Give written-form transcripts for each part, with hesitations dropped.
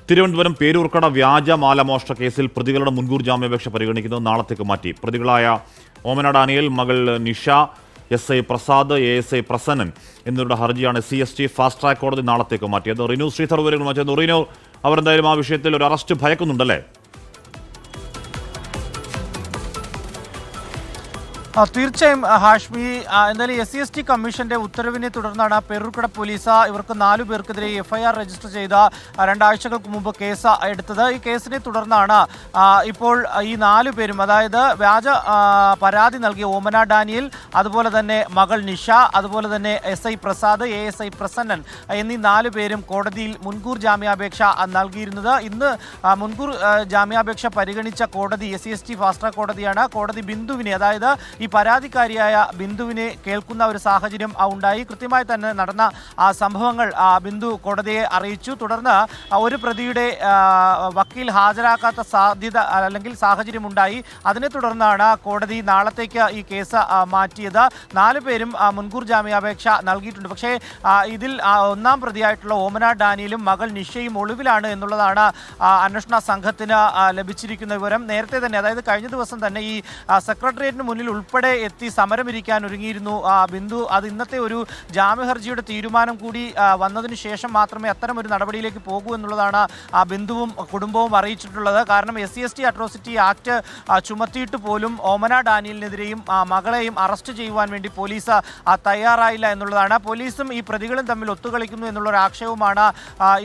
തിരുവനന്തപുരം പേരൂർക്കട വ്യാജ മാലമോഷണ കേസിൽ പ്രതികളുടെ മുൻകൂർ ജാമ്യാപേക്ഷ പരിഗണിക്കുന്നത് നാളത്തേക്ക് മാറ്റി. പ്രതികളായ ഓമന ഡാനിയൽ, മകൾ നിഷ, SI പ്രസാദ്, ASI പ്രസന്നൻ എന്നിവരുടെ ഹർജിയാണ് CST ഫാസ്റ്റ് ട്രാക്ക് കോടതി നാളത്തേക്ക് മാറ്റിയത്. റിനു ശ്രീധർ വിവരങ്ങൾ റിനു, അവരെന്തായാലും ആ വിഷയത്തിൽ ഒരു അറസ്റ്റ് ഭയക്കുന്നുണ്ടല്ലേ? തീർച്ചയായും ഹാഷ്മി, എന്തായാലും SCST കമ്മീഷന്റെ ഉത്തരവിനെ തുടർന്നാണ് പേരൂർക്കട പോലീസ് ഇവർക്ക് 4 പേർക്കെതിരെ FIR രജിസ്റ്റർ ചെയ്ത 2 ആഴ്ചകൾക്ക് മുമ്പ് കേസ് എടുത്തത്. ഈ കേസിനെ തുടർന്നാണ് ഇപ്പോൾ ഈ 4 പേരും, അതായത് വ്യാജ പരാതി നൽകിയ ഓമന ഡാനിയൽ, അതുപോലെ തന്നെ മകൾ നിഷ, അതുപോലെ തന്നെ SI പ്രസാദ്, ASI പ്രസന്നൻ എന്നീ 4 പേരും കോടതിയിൽ മുൻകൂർ ജാമ്യാപേക്ഷ നൽകിയിരുന്നത്. ഇന്ന് മുൻകൂർ ജാമ്യാപേക്ഷ പരിഗണിച്ച കോടതി SCST ഫാസ്റ്റ് ട്രാക്ക് കോടതിയാണ്. കോടതി ബിന്ദുവിനെ, അതായത് ഈ പരാതിക്കാരിയായ ബിന്ദുവിനെ കേൾക്കുന്ന ഒരു സാഹചര്യം ഉണ്ടായി. കൃത്യമായി തന്നെ നടന്ന സംഭവങ്ങൾ ബിന്ദു കോടതിയെ അറിയിച്ചു. തുടർന്ന് ഒരു പ്രതിയുടെ വക്കീൽ ഹാജരാക്കാത്ത സാധ്യത അല്ലെങ്കിൽ സാഹചര്യം ഉണ്ടായി. അതിനെ തുടർന്നാണ് കോടതി നാളത്തേക്ക് ഈ കേസ് മാറ്റിയത്. 4 പേരും മുൻകൂർ ജാമ്യാപേക്ഷ നൽകിയിട്ടുണ്ട്. പക്ഷേ ഇതിൽ 1ാം പ്രതിയായിട്ടുള്ള ഓമന ഡാനിയലും മകൾ നിഷയും ഒളിവിലാണ് എന്നുള്ളതാണ് അന്വേഷണ സംഘത്തിന് ലഭിച്ചിരിക്കുന്ന വിവരം. നേരത്തെ തന്നെ, അതായത് കഴിഞ്ഞ ദിവസം തന്നെ ഈ സെക്രട്ടേറിയറ്റിന് മുന്നിൽ ഉൾപ്പെടെ എത്തി സമരമിരിക്കാൻ ഒരുങ്ങിയിരുന്നു ബിന്ദു. അത് ഇന്നത്തെ ഒരു ജാമ്യഹർജിയുടെ തീരുമാനം കൂടി വന്നതിന് ശേഷം മാത്രമേ അത്തരം ഒരു നടപടിയിലേക്ക് പോകൂ എന്നുള്ളതാണ് ബിന്ദുവും കുടുംബവും അറിയിച്ചിട്ടുള്ളത്. കാരണം SCST അട്രോസിറ്റി ആക്ട് ചുമത്തിയിട്ട് പോലും ഓമന ഡാനിയലിനെതിരെയും മകളെയും അറസ്റ്റ് ചെയ്യുവാൻ വേണ്ടി പോലീസ് തയ്യാറായില്ല എന്നുള്ളതാണ്. പോലീസും ഈ പ്രതികളും തമ്മിൽ ഒത്തുകളിക്കുന്നു എന്നുള്ളൊരു ആക്ഷേപമാണ്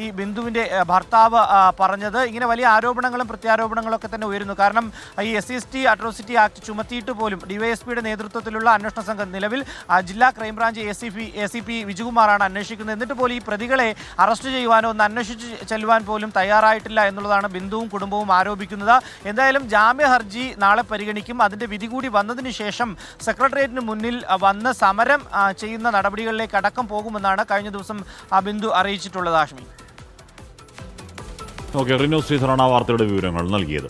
ഈ ബിന്ദുവിൻ്റെ ഭർത്താവ് പറഞ്ഞത്. ഇങ്ങനെ വലിയ ആരോപണങ്ങളും പ്രത്യാരോപണങ്ങളും ഒക്കെ തന്നെ ഉയരുന്നു. കാരണം ഈ SCST അട്രോസിറ്റി ആക്ട് ചുമത്തിയിട്ട് പോലും DYSPയുടെ നേതൃത്വത്തിലുള്ള അന്വേഷണ സംഘം, നിലവിൽ ജില്ലാ ക്രൈംബ്രാഞ്ച് ACP വിജയകുമാറാണ് അന്വേഷിക്കുന്നത്. എന്നിട്ട് പോലും ഈ പ്രതികളെ അറസ്റ്റ് ചെയ്യുവാനോ ഒന്ന് അന്വേഷിച്ച് ചെല്ലുവാൻ പോലും തയ്യാറായിട്ടില്ല എന്നുള്ളതാണ് ബിന്ദുവും കുടുംബവും ആരോപിക്കുന്നത്. എന്തായാലും ജാമ്യ ഹർജി നാളെ പരിഗണിക്കും. അതിൻ്റെ വിധി കൂടി വന്നതിന് ശേഷം സെക്രട്ടേറിയറ്റിന് മുന്നിൽ വന്ന് സമരം ചെയ്യുന്ന നടപടികളിലേക്ക് അടക്കം പോകുമെന്നാണ് കഴിഞ്ഞ ദിവസം ബിന്ദു അറിയിച്ചിട്ടുള്ളത്. ആഷ്മി, റിനു ശ്രീധറാണ് ആ വാർത്തയുടെ വിവരങ്ങൾ നൽകിയത്.